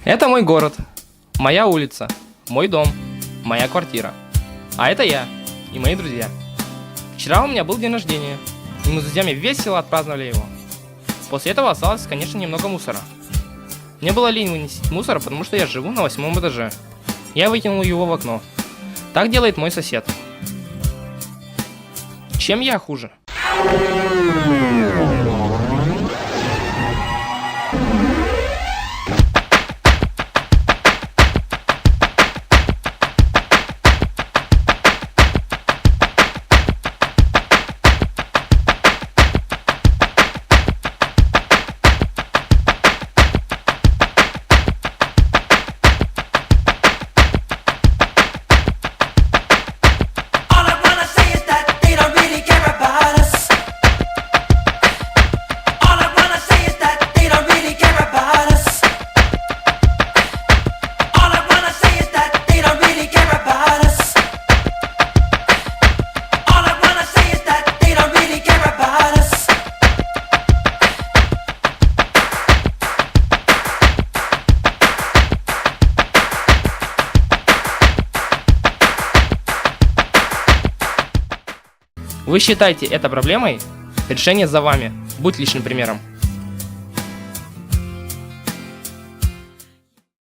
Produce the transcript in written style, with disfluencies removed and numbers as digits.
Это мой город, моя улица, мой дом, моя квартира. А это я и мои друзья. Вчера у меня был день рождения, и мы с друзьями весело отпраздновали его. После этого осталось, конечно, немного мусора. Мне было лень выносить мусор, потому что я живу на 8 этаже. Я выкинул его в окно. Так делает мой сосед. Чем я хуже? Вы считаете это проблемой? Решение за вами. Будь личным примером.